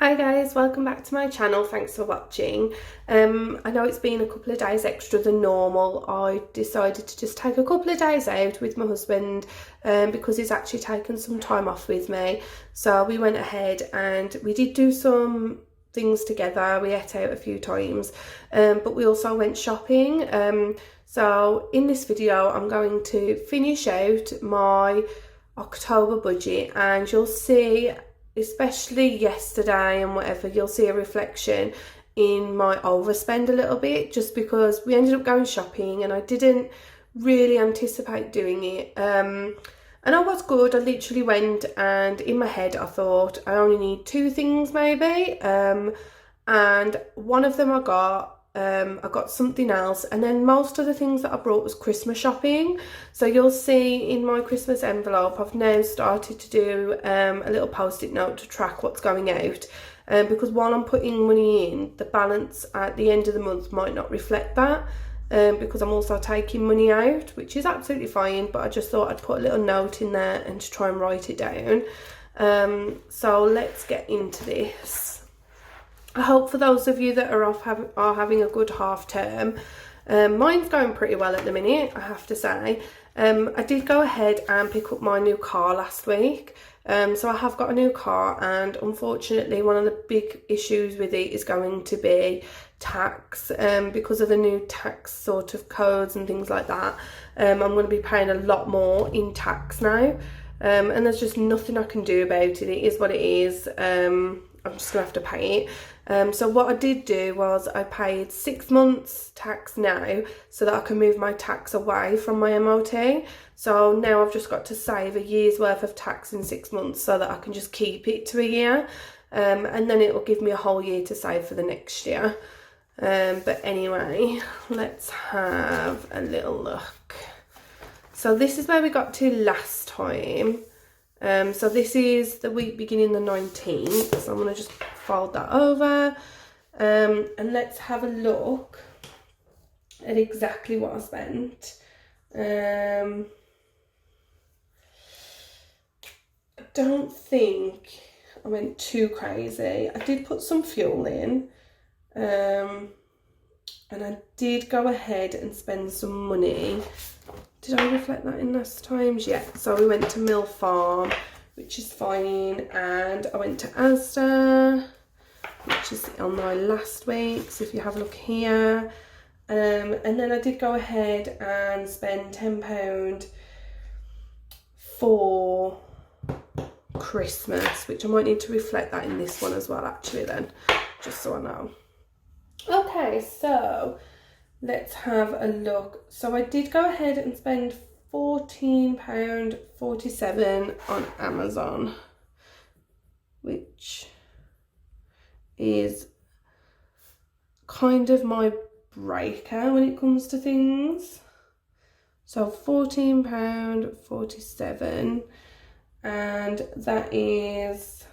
Hi guys, welcome back to my channel. Thanks for watching. I know it's been a couple of days extra than normal. I decided to just take a couple of days out with my husband because he's actually taken some time off with me. So we went ahead and we did do some things together. We ate out a few times, but we also went shopping. So in this video I'm going to finish out my October budget, and you'll see, especially yesterday and whatever, you'll see a reflection in my overspend a little bit, just because we ended up going shopping and I didn't really anticipate doing it. And I was good. I literally went, and in my head I thought I only need two things maybe, and one of them I got something else, and then most of the things that I brought was Christmas shopping. So you'll see in my Christmas envelope I've now started to do a little post-it note to track what's going out, because while I'm putting money in, the balance at the end of the month might not reflect that, because I'm also taking money out, which is absolutely fine, but I just thought I'd put a little note in there and to try and write it down. So let's get into this. I hope for those of you that are having a good half term. Mine's going pretty well at the minute, I have to say. I did go ahead and pick up my new car last week. So I have got a new car, and unfortunately one of the big issues with it is going to be tax, because of the new tax sort of codes and things like that. I'm going to be paying a lot more in tax now, and there's just nothing I can do about it. It is what it is. I'm just gonna have to pay it. So what I did do was I paid 6 months tax now, so that I can move my tax away from my MOT. So now I've just got to save a year's worth of tax in 6 months, so that I can just keep it to a year, and then it will give me a whole year to save for the next year. But anyway, let's have a little look. So this is where we got to last time. So this is the week beginning the 19th, so I'm going to just fold that over, and let's have a look at exactly what I spent. I don't think I went too crazy. I did put some fuel in, and I did go ahead and spend some money. Did I reflect that in last times? Yeah. So we went to Mill Farm, which is fine, and I went to Asda, which is on my last week. So if you have a look here, and then I did go ahead and spend £10 for Christmas, which I might need to reflect that in this one as well, actually, then, just so I know. Okay, so let's have a look. So I did go ahead and spend £14.47 on Amazon, which is kind of my breaker when it comes to things. So £14.47, and that is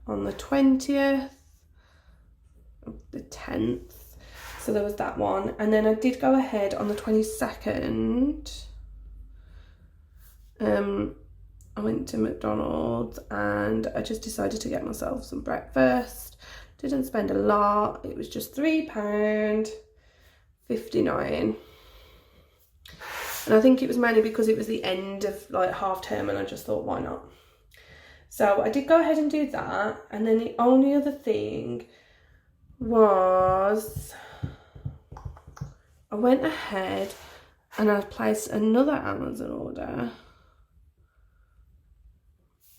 on the 20th of the 10th. So there was that one, and then I did go ahead on the 22nd. I went to McDonald's and I just decided to get myself some breakfast. Didn't spend a lot. It was just £3.59. And I think it was mainly because it was the end of like half term, and I just thought, why not? So I did go ahead and do that, and then the only other thing was I went ahead and I placed another Amazon order,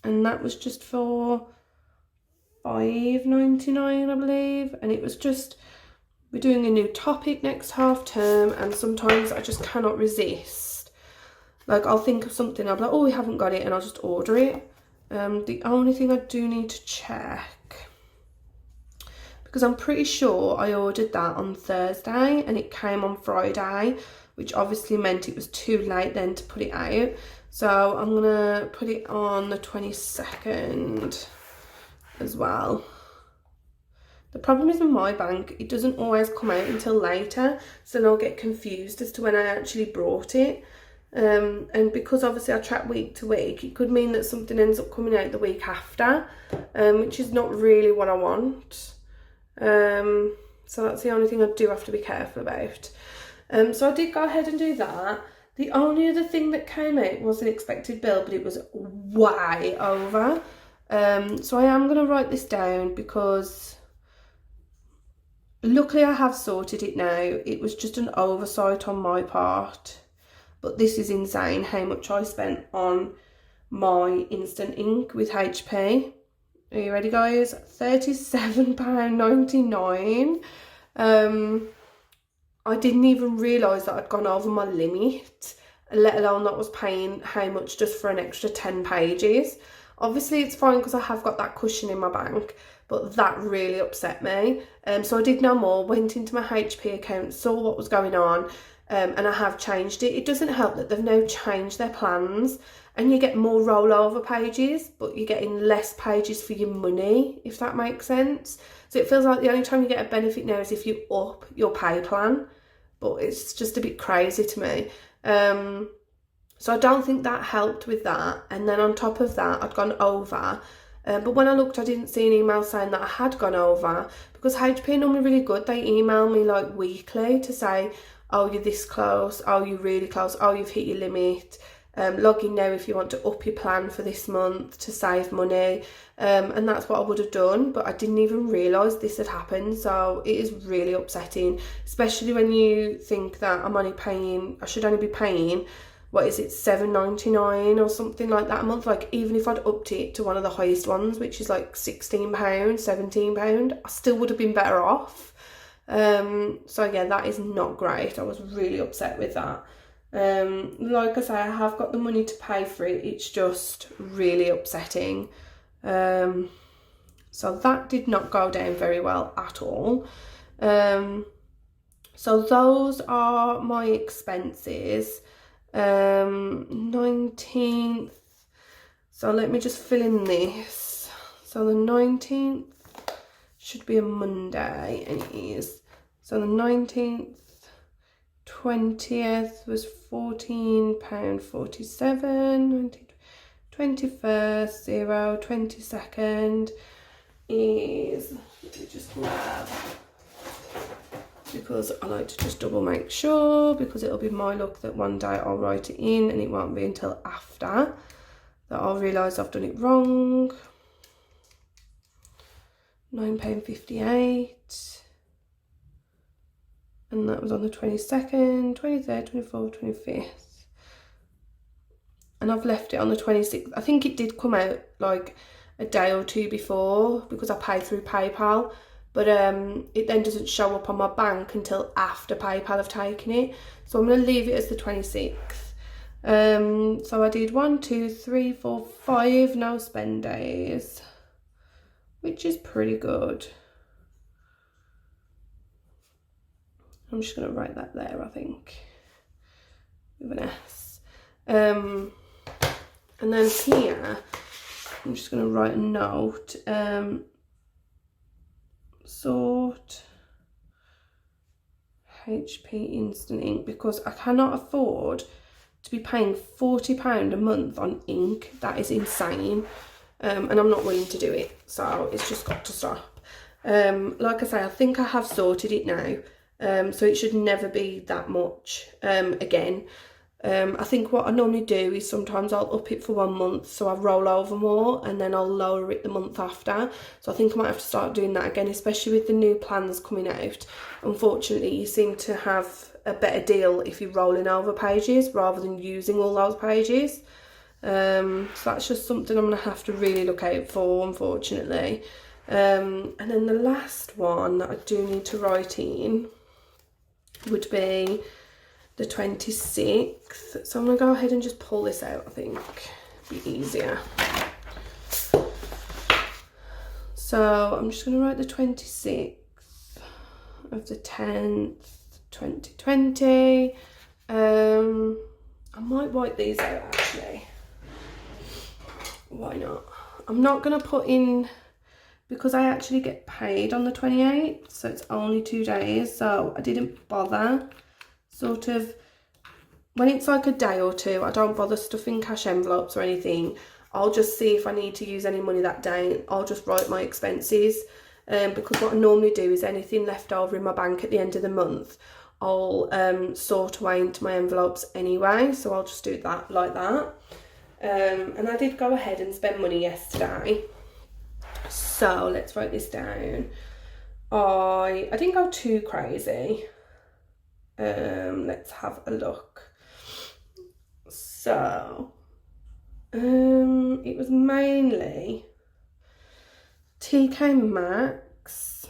and that was just for £5.99, I believe, and it was just, we're doing a new topic next half term, and sometimes I just cannot resist. Like, I'll think of something, I'll be like, oh, we haven't got it, and I'll just order it. The only thing I do need to check, because I'm pretty sure I ordered that on Thursday and it came on Friday, which obviously meant it was too late then to put it out. So I'm gonna put it on the 22nd as well. The problem is with my bank, it doesn't always come out until later, so then I'll get confused as to when I actually brought it. And because obviously I track week to week, it could mean that something ends up coming out the week after, which is not really what I want. So that's the only thing I do have to be careful about. So I did go ahead and do that. The only other thing that came out was an expected bill, but it was way over. So I am going to write this down because luckily I have sorted it now. It was just an oversight on my part. But this is insane how much I spent on my instant ink with HP. Are you ready, guys? £37.99. I didn't even realise that I'd gone over my limit, let alone that I was paying how much just for an extra 10 pages. Obviously, it's fine because I have got that cushion in my bank, but that really upset me. So I did no more, went into my HP account, saw what was going on, and I have changed it. It doesn't help that they've now changed their plans and you get more rollover pages, but you're getting less pages for your money, if that makes sense. So it feels like the only time you get a benefit now is if you up your pay plan, but it's just a bit crazy to me. So I don't think that helped with that. And then on top of that, I'd gone over. But when I looked, I didn't see an email saying that I had gone over, because HP are normally really good. They email me like weekly to say, oh, you're this close, oh, you're really close, oh, you've hit your limit, log in now if you want to up your plan for this month to save money, and that's what I would have done, but I didn't even realise this had happened. So it is really upsetting, especially when you think that I should only be paying, what is it, £7.99 or something like that a month. Like, even if I'd upped it to one of the highest ones, which is like £16, £17, I still would have been better off. So yeah, that is not great. I was really upset with that. Like I say, I have got the money to pay for it. It's just really upsetting. So that did not go down very well at all. So those are my expenses. 19th. So let me just fill in this. So the 19th should be a Monday, and it is. So the 19th, 20th was £14.47, 21st, 0, 22nd is, let me just grab, because I like to just double make sure, because it'll be my luck that one day I'll write it in and it won't be until after that I'll realise I've done it wrong. £9.58, and that was on the 22nd, 23rd, 24th, 25th, and I've left it on the 26th. I think it did come out like a day or two before because I paid through PayPal, but it then doesn't show up on my bank until after PayPal have taken it, so I'm going to leave it as the 26th. So I did 1, 2, 3, 4, 5 no spend days, which is pretty good. I'm just going to write that there, I think, with an S. And then here, I'm just going to write a note. Sort HP Instant Ink, because I cannot afford to be paying £40 a month on ink. That is insane. And I'm not willing to do it, so it's just got to stop. Like I say, I think I have sorted it now, so it should never be that much again. I think what I normally do is sometimes I'll up it for 1 month, so I roll over more, and then I'll lower it the month after. So I think I might have to start doing that again, especially with the new plans coming out. Unfortunately, you seem to have a better deal if you're rolling over pages rather than using all those pages. So that's just something I'm going to have to really look out for, unfortunately. And then the last one that I do need to write in would be the 26th. So I'm going to go ahead and just pull this out, I think. It'll be easier. So I'm just going to write the 26th of the 10th, 2020. I might wipe these out actually. Why not? I'm not going to put in, because I actually get paid on the 28th, so it's only 2 days, so I didn't bother sort of when it's like a day or two, I don't bother stuffing cash envelopes or anything. I'll just see if I need to use any money that day. I'll just write my expenses, because what I normally do is anything left over in my bank at the end of the month, I'll sort away into my envelopes anyway. So I'll just do that like that. And I did go ahead and spend money yesterday. So let's write this down. I didn't go too crazy. Let's have a look. So it was mainly TK Maxx,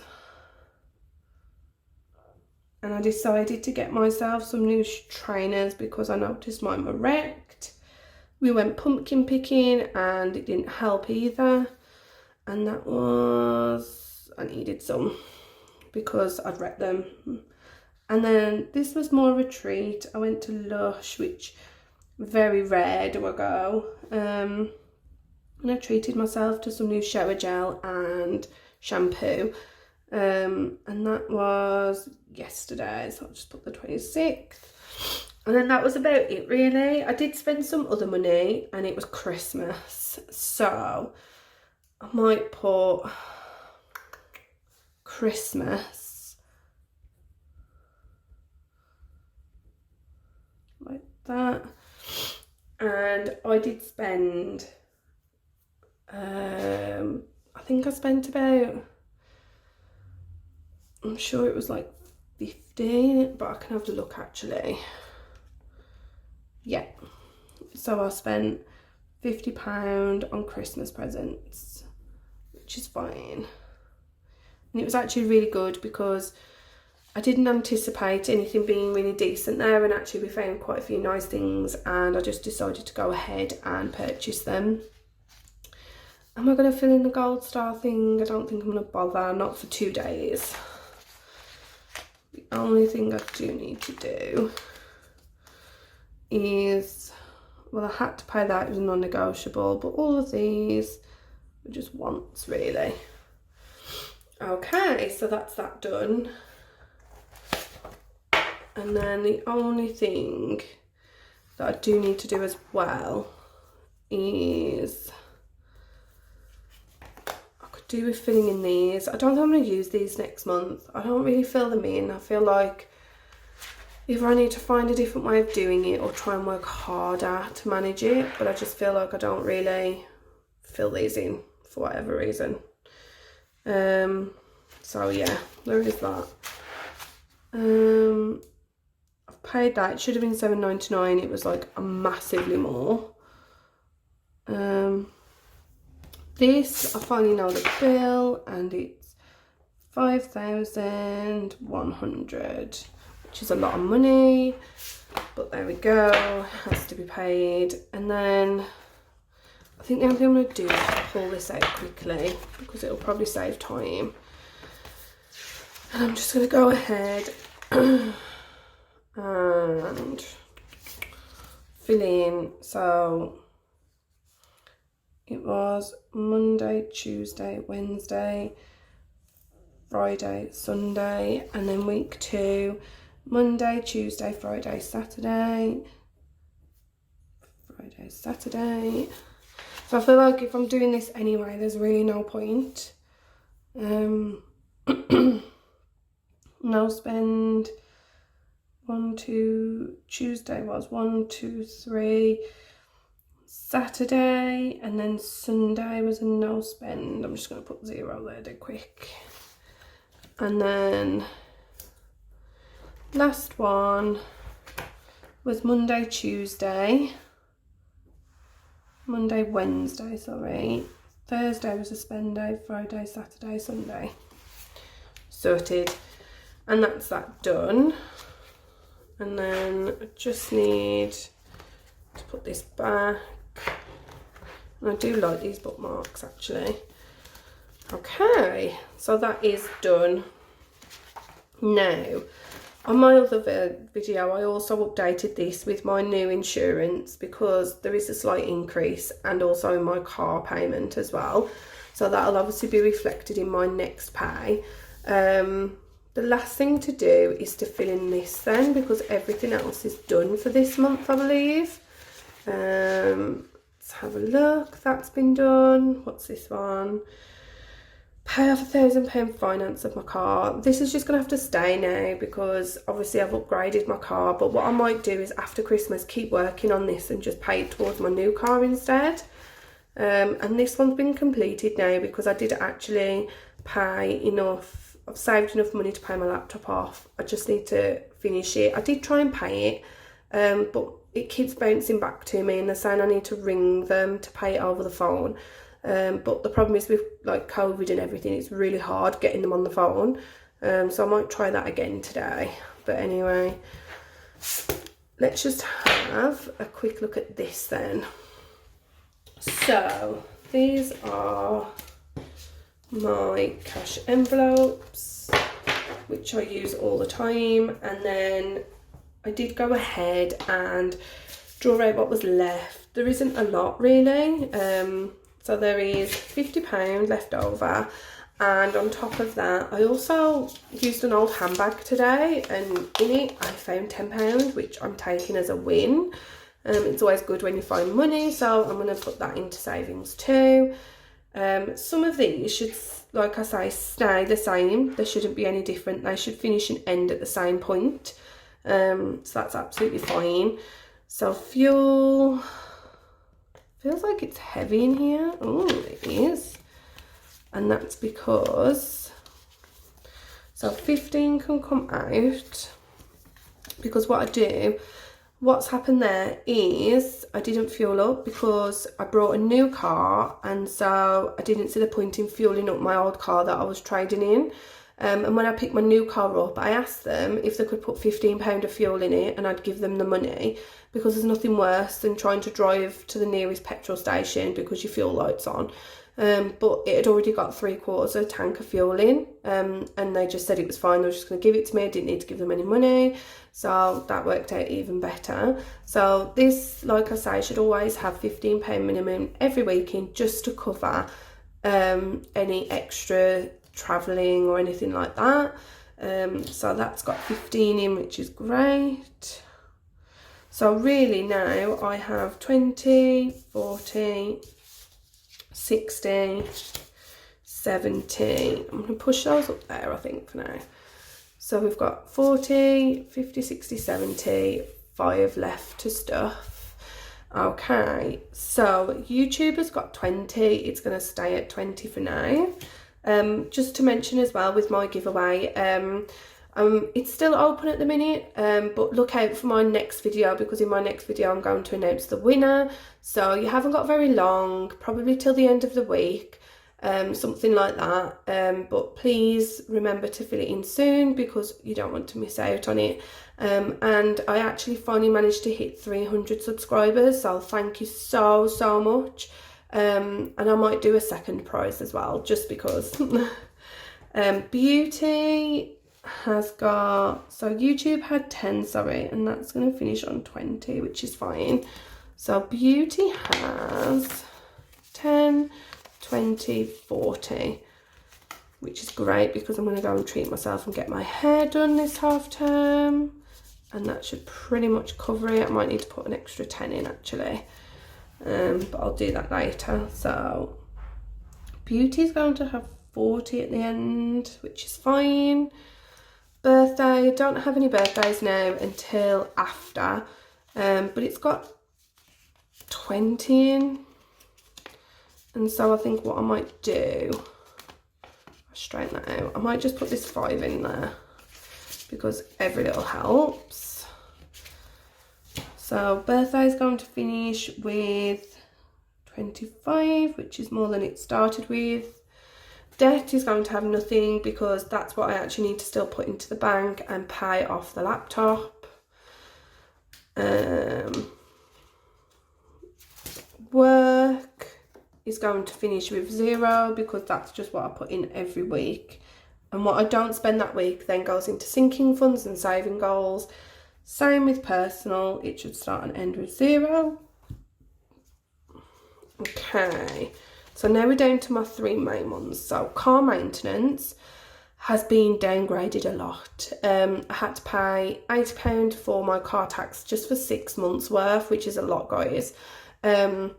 and I decided to get myself some new trainers because I noticed mine were wrecked. We went pumpkin picking and it didn't help either, and that was, I needed some because I'd wrecked them. And then this was more of a treat. I went to Lush, which very rare do I go, and I treated myself to some new shower gel and shampoo, and that was yesterday, so I'll just put the 26th. And then that was about it really. I did spend some other money and it was Christmas, so I might put Christmas like that. And I did spend, I think I spent about, I'm sure it was like 50, but I can have a look actually. Yeah, so I spent £50 on Christmas presents, which is fine. And it was actually really good because I didn't anticipate anything being really decent there, and actually we found quite a few nice things, and I just decided to go ahead and purchase them. Am I going to fill in the gold star thing? I don't think I'm going to bother, not for 2 days. The only thing I do need to do is, well, I had to pay that, it was non-negotiable, but all of these were just wants really. Okay, so that's that done. And then the only thing that I do need to do as well is, I could do with filling in these. I don't think I'm going to use these next month. I don't really fill them in. I feel like either I need to find a different way of doing it or try and work harder to manage it. But I just feel like I don't really fill these in for whatever reason. So yeah, there is that. I've paid that. It should have been £7.99. It was like a massively more. This, I finally know the bill, and it's 5,100, which is a lot of money, but there we go, has to be paid. And then I think the only thing I'm going to do is pull this out quickly because it'll probably save time. And I'm just going to go ahead and fill in. So it was Monday, Tuesday, Wednesday, Friday, Sunday, and then week 2, Monday, Tuesday, Friday, Saturday, Friday, Saturday. So I feel like if I'm doing this anyway, there's really no point. No spend. 1, 2, Tuesday was 1, 2, 3, Saturday, and then Sunday was a no spend. I'm just going to put 0 there dead quick. And then last one was Monday, Tuesday, Monday, Wednesday, sorry. Thursday was a spend day, Friday, Saturday, Sunday. Sorted. And that's that done. And then I just need to put this back. And I do like these bookmarks actually. Okay, so that is done. Now, on my other video, I also updated this with my new insurance because there is a slight increase, and also in my car payment as well. So that'll obviously be reflected in my next pay. the last thing to do is to fill in this then, because everything else is done for this month, I believe. Let's have a look. That's been done. What's this one? Pay off £1,000 finance of my car. This is just gonna have to stay now because obviously I've upgraded my car, but what I might do is after Christmas keep working on this and just pay it towards my new car instead. And this one's been completed now because I did actually pay enough. I've saved enough money to pay my laptop off. I just need to finish it. I did try and pay it, but it keeps bouncing back to me and they're saying I need to ring them to pay it over the phone. But the problem is with like COVID and everything, it's really hard getting them on the phone. So I might try that again today. But anyway, let's just have a quick look at this then. So these are my cash envelopes, which I use all the time. And then I did go ahead and draw out what was left. There isn't a lot really. So there is £50 left over, and on top of that I also used an old handbag today, and in it I found £10, which I'm taking as a win. It's always good when you find money, so I'm going to put that into savings too. Some of these should, like I say, stay the same. They shouldn't be any different. They should finish and end at the same point. So that's absolutely fine. So fuel, feels like it's heavy in here. Oh, it is. And that's because, so 15 can come out, because what I do, what's happened there is I didn't fuel up because I brought a new car, and so I didn't see the point in fueling up my old car that I was trading in. And when I picked my new car up, I asked them if they could put £15 of fuel in it and I'd give them the money, because there's nothing worse than trying to drive to the nearest petrol station because your fuel light's on. But it had already got 3/4 of a tank of fuel in, and they just said it was fine. They were just going to give it to me. I didn't need to give them any money, so that worked out even better. So this, like I say, should always have £15 minimum every weekend, just to cover any extra travelling or anything like that. So that's got 15 in, which is great. So really now I have 20, 40, 60, 70. I'm going to push those up there, I think, for now. So we've got 40, 50, 60, 70, 5 left to stuff. Okay, so YouTube has got 20. It's going to stay at 20 for now. Just to mention as well with my giveaway, it's still open at the minute, but look out for my next video, because in my next video I'm going to announce the winner. So you haven't got very long, probably till the end of the week, something like that. But please remember to fill it in soon, because you don't want to miss out on it. And I actually finally managed to hit 300 subscribers, so thank you so much. And I might do a second prize as well, just because. Beauty has got, so YouTube had 10, sorry, and that's going to finish on 20, which is fine. So Beauty has 10, 20, 40, which is great, because I'm going to go and treat myself and get my hair done this half term, and that should pretty much cover it. I might need to put an extra 10 in actually, but I'll do that later. So Beauty's going to have 40 at the end, which is fine. Birthday, don't have any birthdays now until after, but it's got 20 in, and so I think what I might do, I'll straighten that out, I might just put this 5 in there, because every little helps. So birthday is going to finish with 25, which is more than it started with. Debt is going to have nothing, because that's what I actually need to still put into the bank and pay off the laptop. Work is going to finish with 0, because that's just what I put in every week. And what I don't spend that week then goes into sinking funds and saving goals. Same with personal, it should start and end with 0. Okay. So now we're down to my 3 main ones. So car maintenance has been downgraded a lot. I had to pay £80 for my car tax just for 6 months worth, which is a lot, guys. And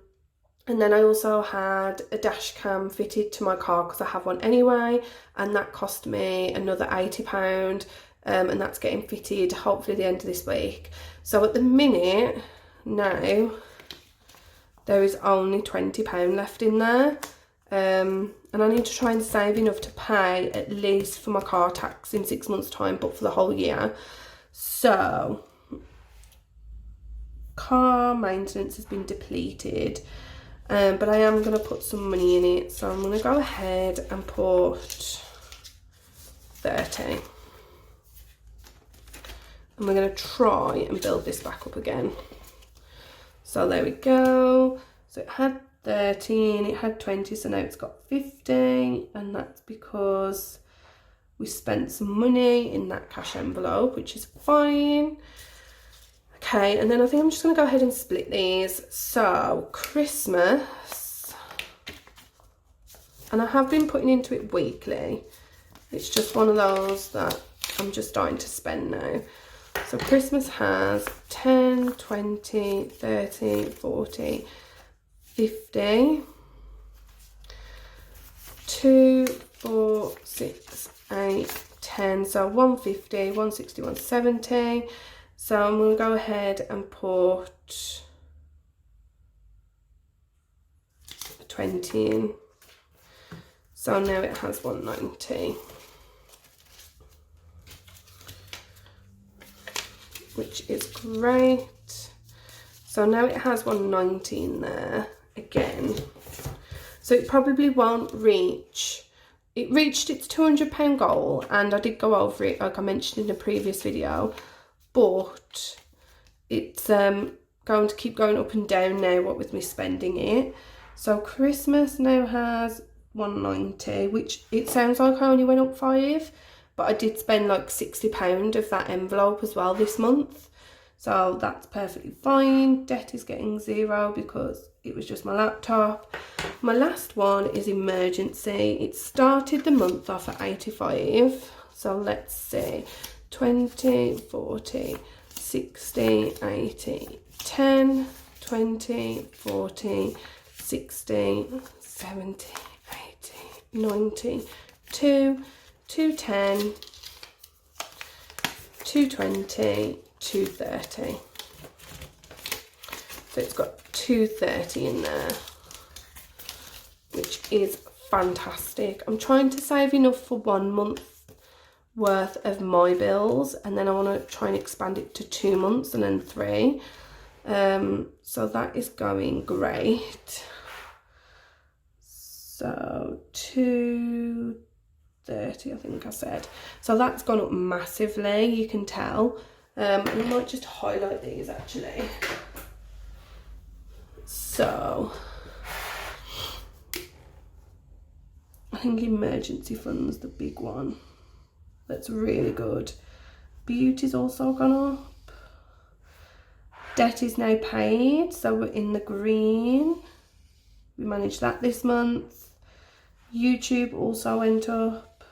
then I also had a dash cam fitted to my car because I have one anyway, and that cost me another £80, and that's getting fitted hopefully the end of this week. So at the minute now there is only £20 left in there, and I need to try and save enough to pay at least for my car tax in 6 months time, but for the whole year. So car maintenance has been depleted, but I am going to put some money in it, so I'm going to go ahead and put 30. And we're going to try and build this back up again. So there we go. So it had 13, it had 20, so now it's got 50, and that's because we spent some money in that cash envelope, which is fine. Okay, and then I think I'm just going to go ahead and split these. So Christmas, and I have been putting into it weekly. It's just one of those that I'm just starting to spend now. So Christmas has 10, 20, 30, 40, 50, 2, 4, 6, 8, 10. So 150, 160, 170. So I'm going to go ahead and put 20 in. So now it has 190. Which is great. So now it has 190 in there again. So it probably won't reach, it reached its £200 goal, and I did go over it like I mentioned in a previous video, but it's going to keep going up and down now, what with me spending it. So Christmas now has 190, which it sounds like I only went up 5, but I did spend like £60 of that envelope as well this month. So that's perfectly fine. Debt is getting 0 because it was just my laptop. My last one is emergency. It started the month off at 85. So let's see. 20, 40, 60, 80, 10, 20, 40, 60, 70, 80, 90, 2, 210, 220, 230. So it's got 230 in there, which is fantastic. I'm trying to save enough for 1 month worth of my bills, and then I want to try and expand it to 2 months and then 3. So that is going great. So 230, I think I said. So that's gone up massively, you can tell. And I might just highlight these actually. So I think emergency fund's the big one. That's really good. Beauty's also gone up. Debt is now paid, so we're in the green. We managed that this month. YouTube also went up.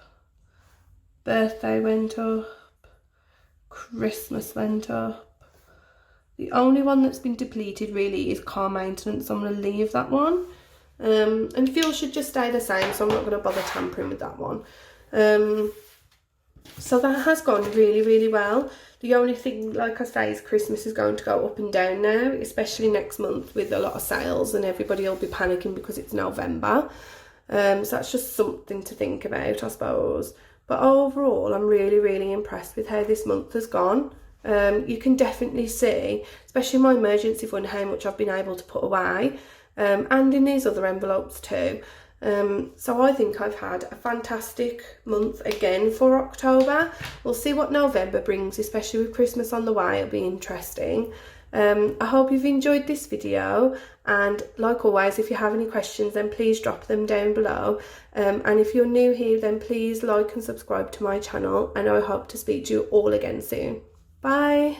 Birthday went up. Christmas went up. The only one that's been depleted really is car maintenance, so I'm going to leave that one. And fuel should just stay the same, so I'm not going to bother tampering with that one. So that has gone really, really well. The only thing, like I say, is Christmas is going to go up and down now, especially next month with a lot of sales, and everybody will be panicking because it's November. So that's just something to think about, I suppose. But overall, I'm really, really impressed with how this month has gone. You can definitely see, especially my emergency fund, how much I've been able to put away, and in these other envelopes too. So I think I've had a fantastic month again for October. We'll see what November brings, especially with Christmas on the way. It'll be interesting. I hope you've enjoyed this video, and like always, if you have any questions then please drop them down below, and if you're new here then please like and subscribe to my channel, and I hope to speak to you all again soon. Bye.